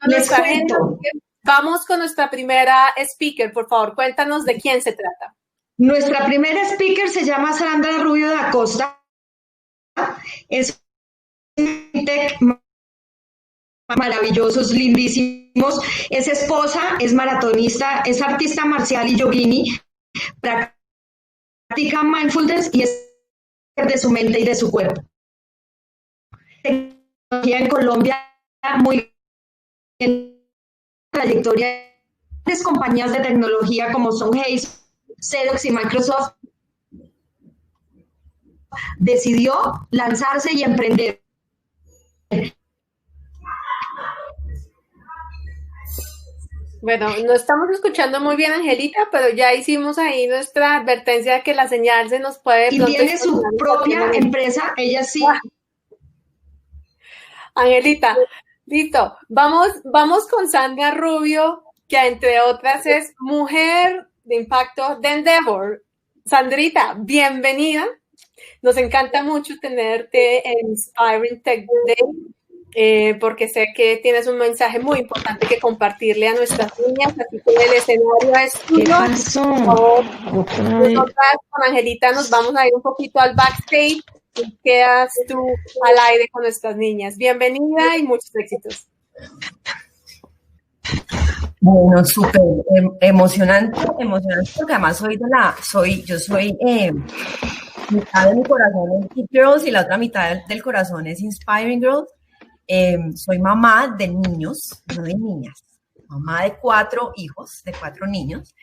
con Les nuestra agenda. cuento. Vamos con nuestra primera speaker, por favor, cuéntanos de quién se trata. Nuestra primera speaker se llama Sandra Rubio da Costa. Es un tech maravillosos, lindísimos. Es esposa, es maratonista, es artista marcial y yogini. Practica mindfulness y es de su mente y de su cuerpo. Tecnología en Colombia muy bien, trayectoria de compañías de tecnología como son Hayes, Xerox y Microsoft. Decidió lanzarse y emprender. Bueno, no estamos escuchando muy bien, Angelita, pero ya hicimos ahí nuestra advertencia de que la señal se nos puede... Y tiene su propia empresa, ella sí. Angelita, listo. Vamos con Sandra Rubio, que entre otras es mujer de impacto de Endeavor. Sandrita, bienvenida. Nos encanta mucho tenerte en Inspiring Tech Day, porque sé que tienes un mensaje muy importante que compartirle a nuestras niñas, así que el escenario es tuyo. ¿Qué pasó? Por favor, nosotras con Angelita nos vamos a ir un poquito al backstage y quedas tú al aire con nuestras niñas. Bienvenida y muchos éxitos. Bueno, súper emocionante porque además yo soy mitad de mi corazón es Keep Girls y la otra mitad del corazón es Inspiring Girls. Soy mamá de niños, no de niñas, mamá de 4 hijos, de 4 niños.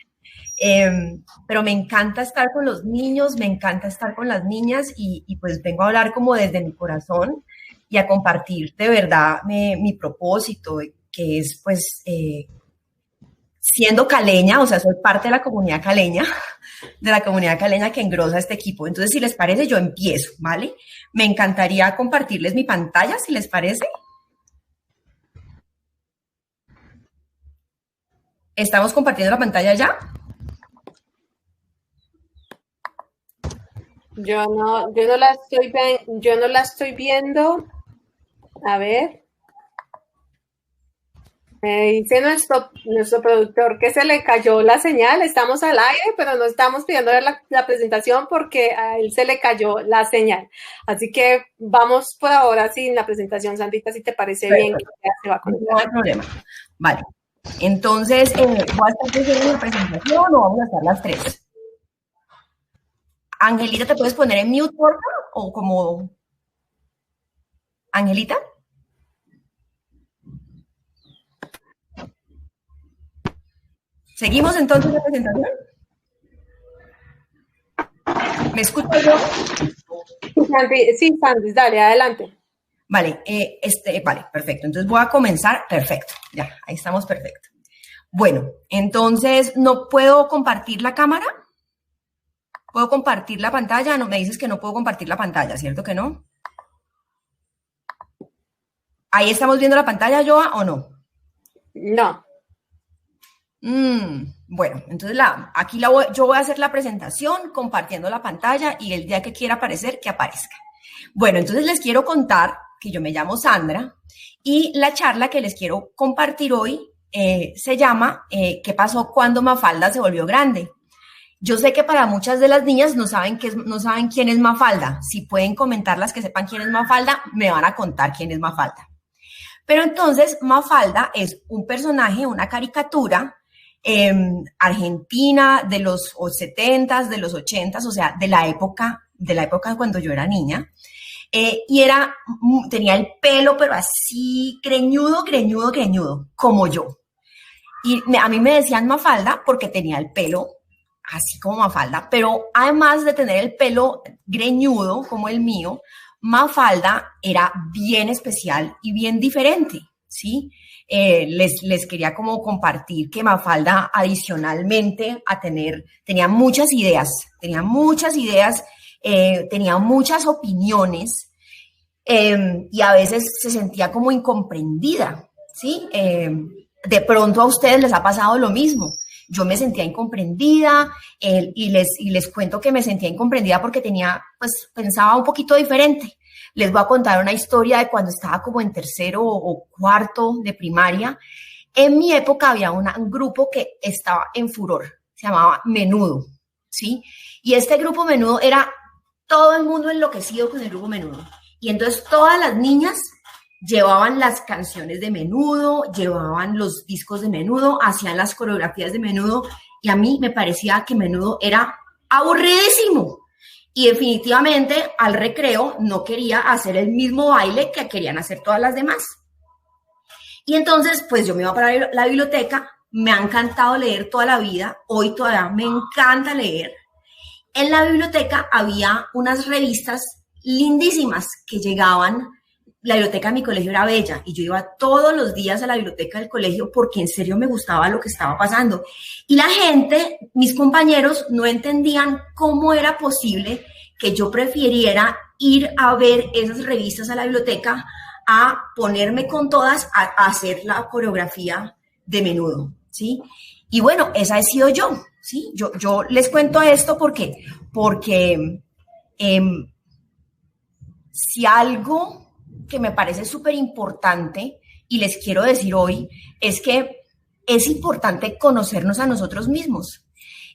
Pero me encanta estar con los niños, me encanta estar con las niñas y pues vengo a hablar como desde mi corazón y a compartir de verdad mi propósito, que es pues siendo caleña, o sea, soy parte de la comunidad caleña que engrosa este equipo. Entonces, si les parece, yo empiezo, ¿vale? Me encantaría compartirles mi pantalla, si les parece. ¿Estamos compartiendo la pantalla ya? Yo no la estoy viendo. A ver. Me dice nuestro productor que se le cayó la señal. Estamos al aire, pero no estamos pidiendo ver la presentación porque a él se le cayó la señal. Así que vamos por ahora sin la presentación, Sandrita, si te parece bien. Que ya se va a conectar. No hay problema. Vale. Entonces, ¿voy a estar haciendo la presentación o vamos a estar las 3? Angelita, ¿te puedes poner en mute, por favor? O como... Angelita. ¿Seguimos entonces la presentación? ¿Me escuchas yo? Sí, Sandy, dale, adelante. Vale, vale, perfecto. Entonces voy a comenzar. Perfecto, ya, ahí estamos perfecto. Bueno, entonces, ¿no puedo compartir la cámara? ¿Puedo compartir la pantalla? No, me dices que no puedo compartir la pantalla, ¿cierto que no? ¿Ahí estamos viendo la pantalla, Joa, o no? No. Bueno, entonces yo voy a hacer la presentación compartiendo la pantalla y el día que quiera aparecer, que aparezca. Bueno, entonces les quiero contar que yo me llamo Sandra y la charla que les quiero compartir hoy se llama ¿Qué pasó cuando Mafalda se volvió grande? Yo sé que para muchas de las niñas no saben quién es Mafalda. Si pueden comentar las que sepan quién es Mafalda, me van a contar quién es Mafalda. Pero entonces Mafalda es un personaje, una caricatura argentina de los 70s, de los 80s, o sea, de la época cuando yo era niña. Y tenía el pelo, pero así, greñudo, como yo. Y a mí me decían Mafalda porque tenía el pelo así como Mafalda, pero además de tener el pelo greñudo como el mío, Mafalda era bien especial y bien diferente, ¿sí? Les quería como compartir que Mafalda adicionalmente tenía muchas ideas, tenía muchas opiniones y a veces se sentía como incomprendida, ¿sí? De pronto a ustedes les ha pasado lo mismo, yo me sentía incomprendida y les cuento que me sentía incomprendida porque pensaba un poquito diferente. Les voy a contar una historia de cuando estaba como en tercero o cuarto de primaria. En mi época había un grupo que estaba en furor, se llamaba Menudo, ¿sí? Y este grupo Menudo era todo el mundo enloquecido con el grupo Menudo. Y entonces todas las niñas llevaban las canciones de Menudo, llevaban los discos de Menudo, hacían las coreografías de Menudo, y a mí me parecía que Menudo era aburridísimo. Y definitivamente al recreo no quería hacer el mismo baile que querían hacer todas las demás. Y entonces, pues yo me iba para la biblioteca, me ha encantado leer toda la vida, hoy todavía me encanta leer. En la biblioteca había unas revistas lindísimas que llegaban. La biblioteca de mi colegio era bella y yo iba todos los días a la biblioteca del colegio porque en serio me gustaba lo que estaba pasando. Y la gente, mis compañeros, no entendían cómo era posible que yo prefiriera ir a ver esas revistas a la biblioteca a ponerme con todas a hacer la coreografía de Menudo, ¿sí? Y bueno, esa he sido yo, ¿sí? Yo les cuento esto porque si algo que me parece súper importante y les quiero decir hoy es que es importante conocernos a nosotros mismos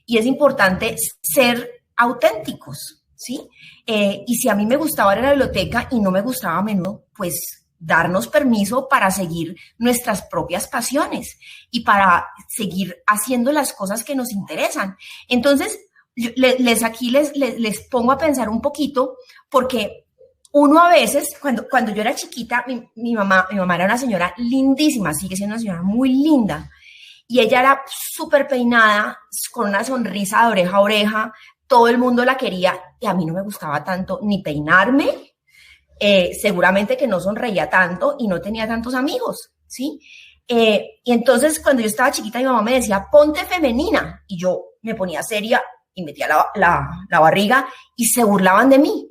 y es importante ser auténticos, ¿sí? Y si a mí me gustaba ir a la biblioteca y no me gustaba a Menudo, pues darnos permiso para seguir nuestras propias pasiones y para seguir haciendo las cosas que nos interesan. Entonces, aquí les pongo a pensar un poquito porque uno a veces, cuando yo era chiquita, mi mamá era una señora lindísima, sigue siendo una señora muy linda, y ella era súper peinada, con una sonrisa de oreja a oreja, todo el mundo la quería, y a mí no me gustaba tanto ni peinarme, seguramente que no sonreía tanto y no tenía tantos amigos, ¿sí? Y entonces, cuando yo estaba chiquita, mi mamá me decía, ponte femenina, y yo me ponía seria y metía la barriga, y se burlaban de mí.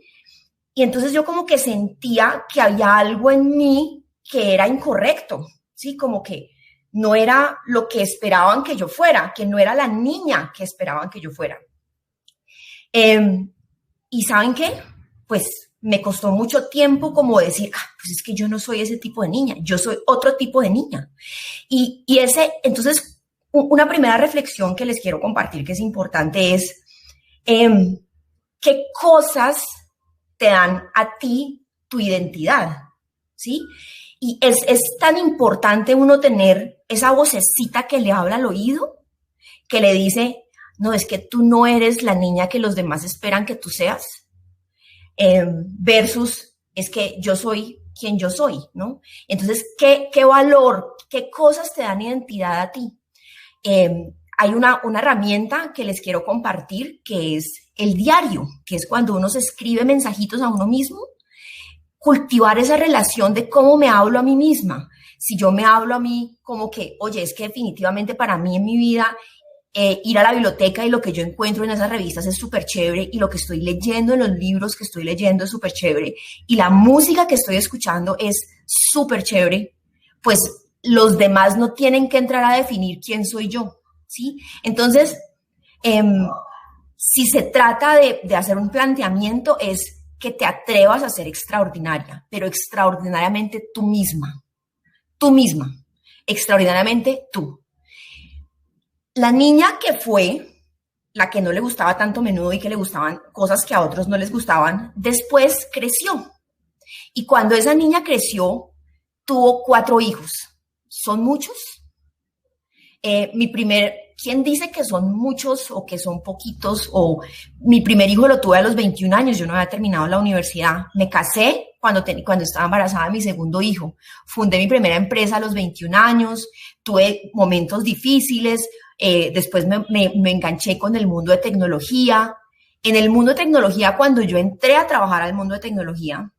Y entonces yo como que sentía que había algo en mí que era incorrecto, ¿sí? Como que no era lo que esperaban que yo fuera, que no era la niña que esperaban que yo fuera. ¿Y saben qué? Pues me costó mucho tiempo como decir, pues es que yo no soy ese tipo de niña, yo soy otro tipo de niña. Entonces, una primera reflexión que les quiero compartir que es importante es, ¿qué cosas te dan a ti tu identidad? ¿Sí? Y es tan importante uno tener esa vocecita que le habla al oído, que le dice, no, es que tú no eres la niña que los demás esperan que tú seas, versus es que yo soy quien yo soy, ¿no? Entonces, ¿qué valor, qué cosas te dan identidad a ti? Hay una herramienta que les quiero compartir que es el diario, que es cuando uno se escribe mensajitos a uno mismo, cultivar esa relación de cómo me hablo a mí misma. Si yo me hablo a mí como que, oye, es que definitivamente para mí en mi vida ir a la biblioteca y lo que yo encuentro en esas revistas es súper chévere y lo que estoy leyendo en los libros que estoy leyendo es súper chévere y la música que estoy escuchando es súper chévere, pues los demás no tienen que entrar a definir quién soy yo, ¿sí? Entonces, si se trata de hacer un planteamiento es que te atrevas a ser extraordinaria, pero extraordinariamente tú misma, extraordinariamente tú. La niña que fue, la que no le gustaba tanto Menudo y que le gustaban cosas que a otros no les gustaban, después creció. Y cuando esa niña creció, tuvo 4 hijos. ¿Son muchos? ¿Quién dice que son muchos o que son poquitos? O mi primer hijo lo tuve a los 21 años, yo no había terminado la universidad. Me casé cuando estaba embarazada de mi segundo hijo. Fundé mi primera empresa a los 21 años, tuve momentos difíciles, después me enganché con el mundo de tecnología. En el mundo de tecnología, cuando yo entré a trabajar al mundo de tecnología,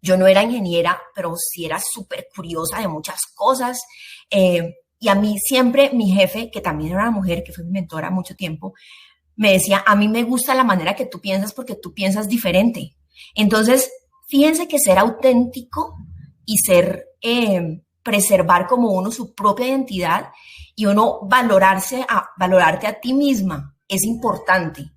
yo no era ingeniera, pero sí era súper curiosa de muchas cosas. Y a mí siempre mi jefe, que también era una mujer, que fue mi mentora mucho tiempo, me decía, a mí me gusta la manera que tú piensas porque tú piensas diferente. Entonces, fíjense que ser auténtico y preservar como uno su propia identidad y uno valorarte a ti misma es importante.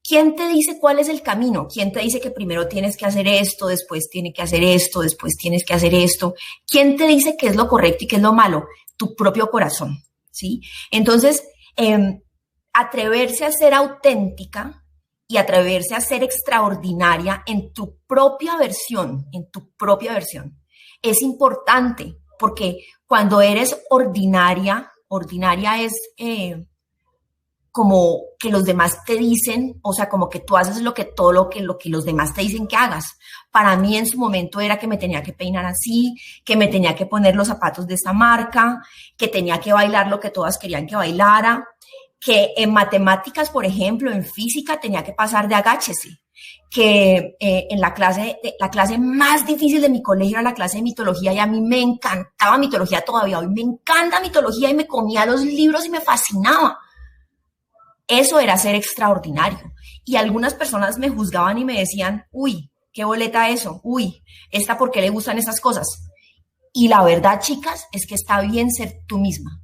¿Quién te dice cuál es el camino? ¿Quién te dice que primero tienes que hacer esto, después tienes que hacer esto, después tienes que hacer esto? ¿Quién te dice qué es lo correcto y qué es lo malo? Tu propio corazón, ¿sí? Entonces, atreverse a ser auténtica y atreverse a ser extraordinaria en tu propia versión, es importante, porque cuando eres ordinaria es como que los demás te dicen, o sea, como que tú haces todo lo que los demás te dicen que hagas. Para mí en su momento era que me tenía que peinar así, que me tenía que poner los zapatos de esta marca, que tenía que bailar lo que todas querían que bailara, que en matemáticas, por ejemplo, en física tenía que pasar de agáchese, que en la clase más difícil de mi colegio era la clase de mitología y a mí me encantaba mitología todavía, hoy me encanta mitología y me comía los libros y me fascinaba. Eso era ser extraordinario. Y algunas personas me juzgaban y me decían, uy, qué boleta eso, uy, ¿esta por qué le gustan esas cosas? Y la verdad, chicas, es que está bien ser tú misma.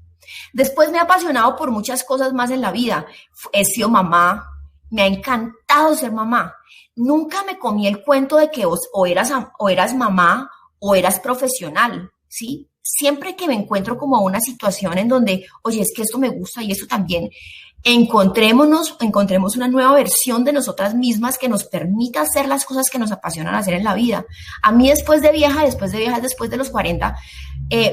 Después me he apasionado por muchas cosas más en la vida. He sido mamá, me ha encantado ser mamá. Nunca me comí el cuento de que o eras mamá o eras profesional, ¿sí? Siempre que me encuentro como una situación en donde, oye, es que esto me gusta y esto también, encontremos una nueva versión de nosotras mismas que nos permita hacer las cosas que nos apasionan hacer en la vida. A mí después de los 40,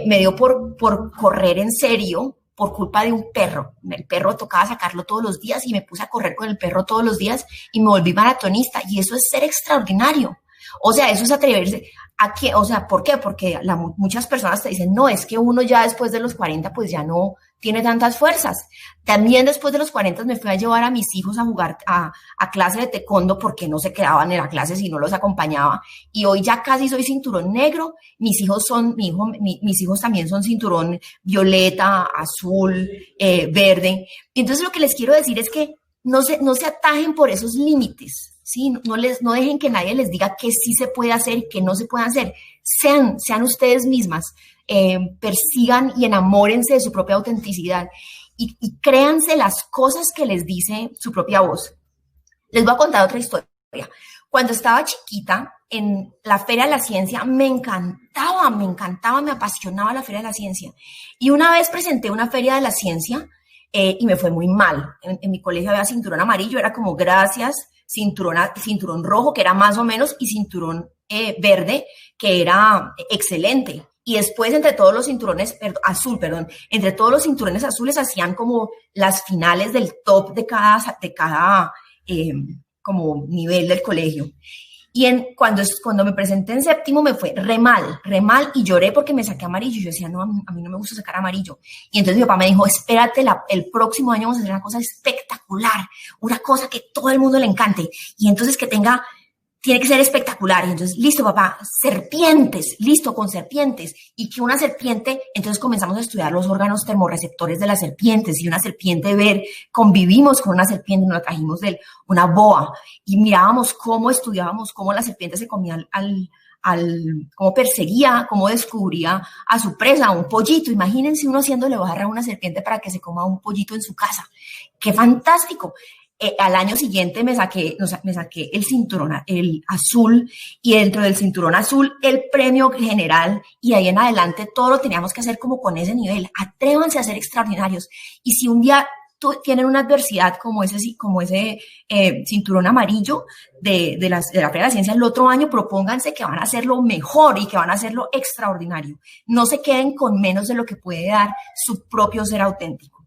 me dio por correr en serio por culpa de un perro. El perro tocaba sacarlo todos los días y me puse a correr con el perro todos los días y me volví maratonista y eso es ser extraordinario. O sea, eso es atreverse a que, o sea, ¿por qué? Porque muchas personas te dicen, no, es que uno ya después de los 40 pues ya no tiene tantas fuerzas. También después de los 40 me fui a llevar a mis hijos a jugar a clase de taekwondo porque no se quedaban en la clase si no los acompañaba. Y hoy ya casi soy cinturón negro. Mis hijos también son cinturón violeta, azul, verde. Entonces lo que les quiero decir es que no se atajen por esos límites. ¿Sí? No dejen que nadie les diga qué sí se puede hacer y qué no se puede hacer. Sean ustedes mismas, persigan y enamórense de su propia autenticidad y créanse las cosas que les dice su propia voz. Les voy a contar otra historia. Cuando estaba chiquita, en la Feria de la Ciencia, me encantaba, me apasionaba la Feria de la Ciencia. Y una vez presenté una Feria de la Ciencia y me fue muy mal. En mi colegio había cinturón amarillo, era como gracias, cinturón rojo, que era más o menos, y cinturón verde, que era excelente. Y después, entre todos los cinturones, entre todos los cinturones azules hacían como las finales del top de cada como nivel del colegio. Y cuando me presenté en séptimo me fue re mal, y lloré porque me saqué amarillo. Y yo decía, no, a mí no me gusta sacar amarillo. Y entonces mi papá me dijo, espérate, el próximo año vamos a hacer una cosa espectacular, una cosa que todo el mundo le encante. Y entonces tiene que ser espectacular. Y entonces, listo, papá, listo con serpientes. Y que una serpiente, entonces comenzamos a estudiar los órganos termorreceptores de las serpientes. Y una serpiente convivimos con una serpiente, nos la trajimos de una boa. Y mirábamos estudiábamos cómo la serpiente se comía cómo perseguía, cómo descubría a su presa, a un pollito. Imagínense uno haciéndole barra a una serpiente para que se coma un pollito en su casa. ¡Qué fantástico! Al año siguiente me saqué el cinturón, el azul, y dentro del cinturón azul el premio general, y ahí en adelante todo lo teníamos que hacer como con ese nivel. Atrévanse a ser extraordinarios. Y si un día tienen una adversidad como ese cinturón amarillo de la Feria de la Ciencia, el otro año propónganse que van a hacerlo mejor y que van a hacerlo extraordinario. No se queden con menos de lo que puede dar su propio ser auténtico.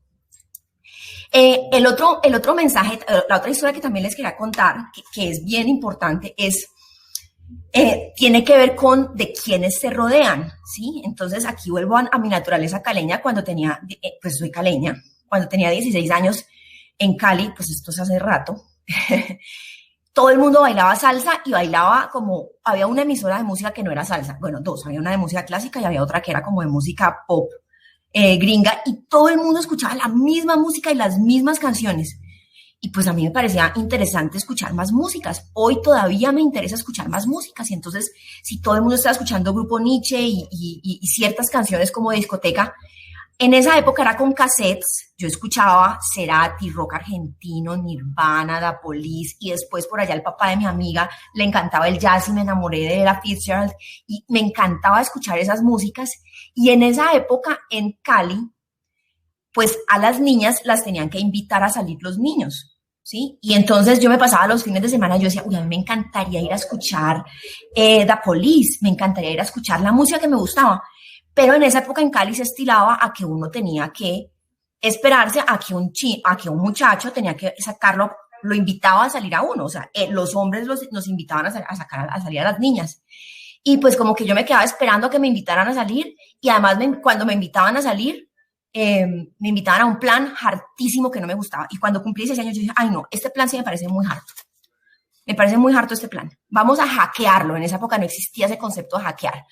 El otro mensaje, la otra historia que también les quería contar, que es bien importante, tiene que ver con de quiénes se rodean, ¿sí? Entonces aquí vuelvo a mi naturaleza caleña pues soy caleña. Cuando tenía 16 años en Cali, pues esto es hace rato, todo el mundo bailaba salsa y bailaba había una emisora de música que no era salsa, bueno, dos, había una de música clásica y había otra que era como de música pop, gringa, y todo el mundo escuchaba la misma música y las mismas canciones. Y pues a mí me parecía interesante escuchar más músicas. Hoy todavía me interesa escuchar más músicas. Y entonces, si todo el mundo está escuchando Grupo Nietzsche y ciertas canciones como de discoteca, En esa época era con cassettes, yo escuchaba Cerati, rock argentino, Nirvana, Da Police, y después por allá el papá de mi amiga le encantaba el jazz y me enamoré de Ella Fitzgerald, y me encantaba escuchar esas músicas. Y en esa época en Cali, pues a las niñas las tenían que invitar a salir los niños, ¿sí? Y entonces yo me pasaba los fines de semana, yo decía, uy, a mí me encantaría ir a escuchar Da Police, me encantaría ir a escuchar la música que me gustaba. Pero en esa época en Cali se estilaba a que uno tenía que esperarse a que un muchacho tenía que sacarlo, lo invitaba a salir a uno, o sea, los hombres nos invitaban a salir a las niñas. Y pues como que yo me quedaba esperando a que me invitaran a salir, y además cuando me invitaban a salir, me invitaban a un plan hartísimo que no me gustaba. Y cuando cumplí 16 años, yo dije, ay no, este plan sí me parece muy harto. Me parece muy harto este plan. Vamos a hackearlo. En esa época no existía ese concepto de hackear.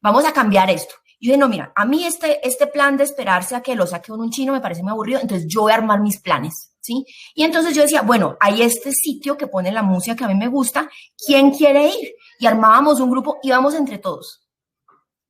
Vamos a cambiar esto. Y yo dije, no, mira, a mí este plan de esperarse a que lo saque un chino me parece muy aburrido, entonces yo voy a armar mis planes, ¿sí? Y entonces yo decía, bueno, hay este sitio que pone la música que a mí me gusta, ¿quién quiere ir? Y armábamos un grupo, íbamos entre todos,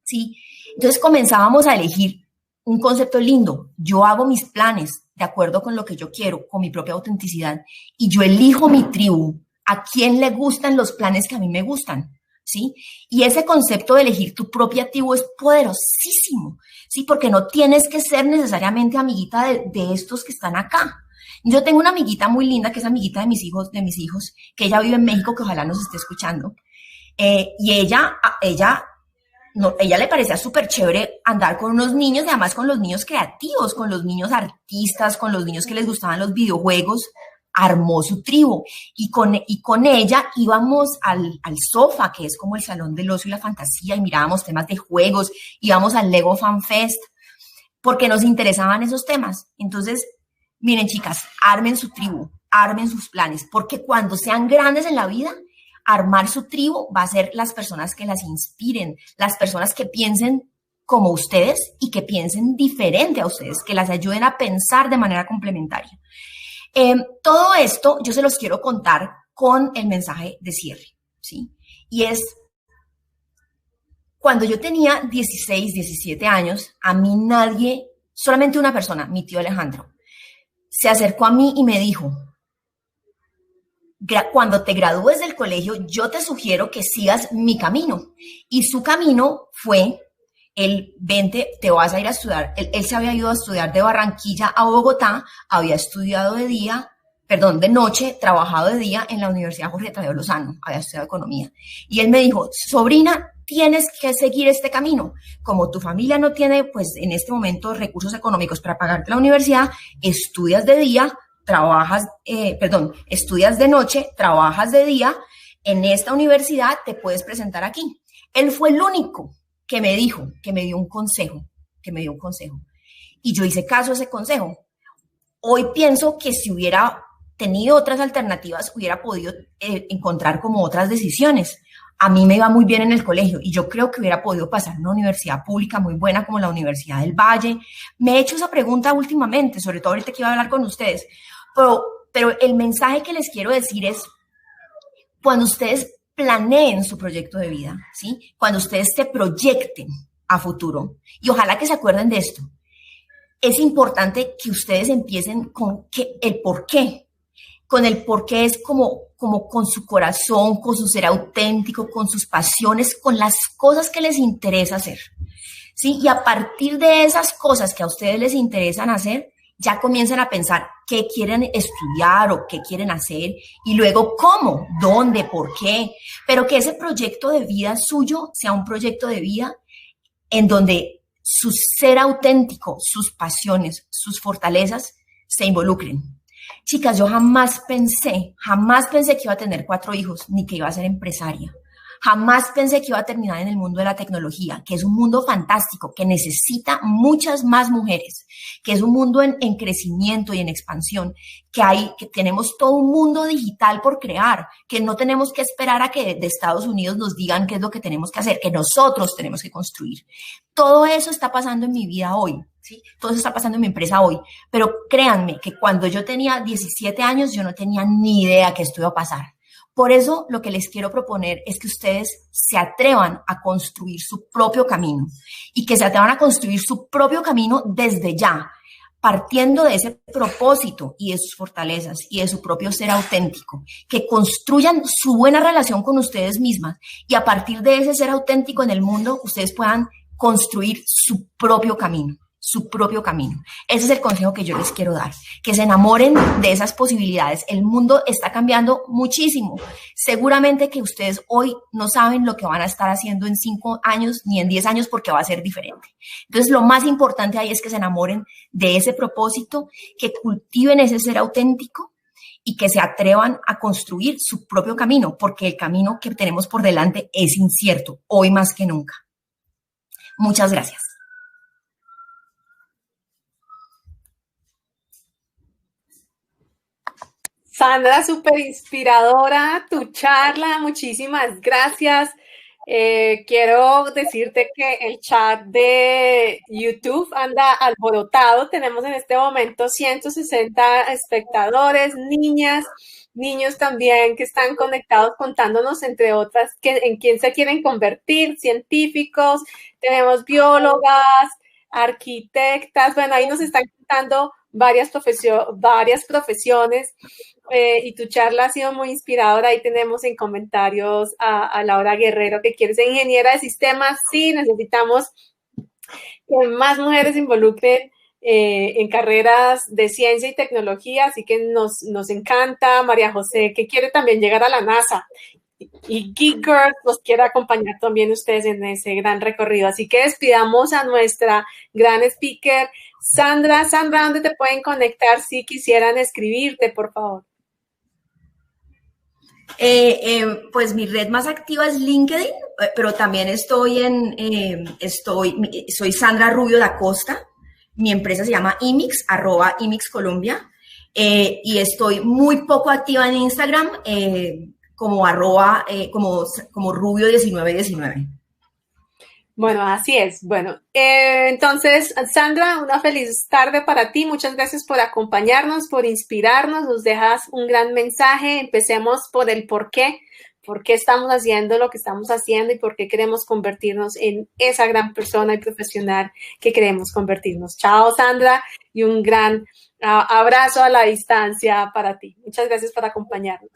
¿sí? Entonces comenzábamos a elegir un concepto lindo. Yo hago mis planes de acuerdo con lo que yo quiero, con mi propia autenticidad, y yo elijo mi tribu, a quién le gustan los planes que a mí me gustan, ¿sí? Y ese concepto de elegir tu propia tribu es poderosísimo, ¿sí? Porque no tienes que ser necesariamente amiguita de estos que están acá. Yo tengo una amiguita muy linda, que es amiguita de mis hijos, que ella vive en México, que ojalá nos esté escuchando, y ella le parecía súper chévere andar con unos niños, y además con los niños creativos, con los niños artistas, con los niños que les gustaban los videojuegos. Armó su tribu, y con ella íbamos al sofá, que es como el salón del ocio y la fantasía, y mirábamos temas de juegos, íbamos al Lego Fan Fest, porque nos interesaban esos temas. Entonces, miren, chicas, armen su tribu, armen sus planes, porque cuando sean grandes en la vida, armar su tribu va a ser las personas que las inspiren, las personas que piensen como ustedes y que piensen diferente a ustedes, que las ayuden a pensar de manera complementaria. Todo esto yo se los quiero contar con el mensaje de cierre, ¿sí? Y es, cuando yo tenía 16, 17 años, a mí nadie, solamente una persona, mi tío Alejandro, se acercó a mí y me dijo, cuando te gradúes del colegio, yo te sugiero que sigas mi camino. Y su camino fue el 20, te vas a ir a estudiar. Él se había ido a estudiar de Barranquilla a Bogotá, había estudiado de noche, trabajado de día en la Universidad Jorge Tadeo Lozano, había estudiado economía. Y él me dijo, sobrina, tienes que seguir este camino. Como tu familia no tiene, pues en este momento, recursos económicos para pagarte la universidad, estudias de día, estudias de noche, trabajas de día, en esta universidad te puedes presentar aquí. Él fue el único que me dijo, que me dio un consejo. Y yo hice caso a ese consejo. Hoy pienso que si hubiera tenido otras alternativas, hubiera podido encontrar como otras decisiones. A mí me iba muy bien en el colegio y yo creo que hubiera podido pasar a una universidad pública muy buena como la Universidad del Valle. Me he hecho esa pregunta últimamente, sobre todo ahorita que iba a hablar con ustedes. Pero el mensaje que les quiero decir es, cuando ustedes planeen su proyecto de vida, ¿sí? Cuando ustedes se proyecten a futuro, y ojalá que se acuerden de esto, es importante que ustedes empiecen con el por qué. Con el por qué es como con su corazón, con su ser auténtico, con sus pasiones, con las cosas que les interesa hacer, ¿sí? Y a partir de esas cosas que a ustedes les interesan hacer, ya comienzan a pensar qué quieren estudiar o qué quieren hacer, y luego cómo, dónde, por qué, pero que ese proyecto de vida suyo sea un proyecto de vida en donde su ser auténtico, sus pasiones, sus fortalezas se involucren. Chicas, yo jamás pensé que iba a tener 4 hijos, ni que iba a ser empresaria. Jamás pensé que iba a terminar en el mundo de la tecnología, que es un mundo fantástico, que necesita muchas más mujeres, que es un mundo en crecimiento y en expansión, que tenemos todo un mundo digital por crear, que no tenemos que esperar a que de Estados Unidos nos digan qué es lo que tenemos que hacer, que nosotros tenemos que construir. Todo eso está pasando en mi vida hoy, ¿sí? Todo eso está pasando en mi empresa hoy, pero créanme que cuando yo tenía 17 años yo no tenía ni idea que esto iba a pasar. Por eso lo que les quiero proponer es que ustedes se atrevan a construir su propio camino y que se atrevan a construir su propio camino desde ya, partiendo de ese propósito y de sus fortalezas y de su propio ser auténtico, que construyan su buena relación con ustedes mismas y a partir de ese ser auténtico en el mundo, ustedes puedan construir su propio camino, su propio camino. Ese es el consejo que yo les quiero dar, que se enamoren de esas posibilidades. El mundo está cambiando muchísimo. Seguramente que ustedes hoy no saben lo que van a estar haciendo en 5 años ni en 10 años porque va a ser diferente. Entonces, lo más importante ahí es que se enamoren de ese propósito, que cultiven ese ser auténtico y que se atrevan a construir su propio camino, porque el camino que tenemos por delante es incierto, hoy más que nunca. Muchas gracias. Sandra, súper inspiradora tu charla, muchísimas gracias. Quiero decirte que el chat de YouTube anda alborotado. Tenemos en este momento 160 espectadores, niñas, niños también que están conectados contándonos, entre otras, en quién se quieren convertir, científicos, tenemos biólogas, arquitectas. Bueno, ahí nos están contando varias profesiones. Y tu charla ha sido muy inspiradora. Ahí tenemos en comentarios a Laura Guerrero, que quiere ser ingeniera de sistemas. Sí, necesitamos que más mujeres se involucren en carreras de ciencia y tecnología, así que nos encanta. María José, que quiere también llegar a la NASA. Y Geek Girls los quiere acompañar también ustedes en ese gran recorrido. Así que despidamos a nuestra gran speaker, Sandra. Sandra, ¿dónde te pueden conectar si quisieran escribirte, por favor? Pues mi red más activa es LinkedIn, pero también soy Sandra Rubio da Costa. Mi empresa se llama IMIX, @IMIX Colombia, y estoy muy poco activa en Instagram, como Rubio 1919. Bueno, así es. Bueno, entonces, Sandra, una feliz tarde para ti. Muchas gracias por acompañarnos, por inspirarnos. Nos dejas un gran mensaje. Empecemos por el por qué estamos haciendo lo que estamos haciendo y por qué queremos convertirnos en esa gran persona y profesional que queremos convertirnos. Chao, Sandra, y un gran abrazo a la distancia para ti. Muchas gracias por acompañarnos.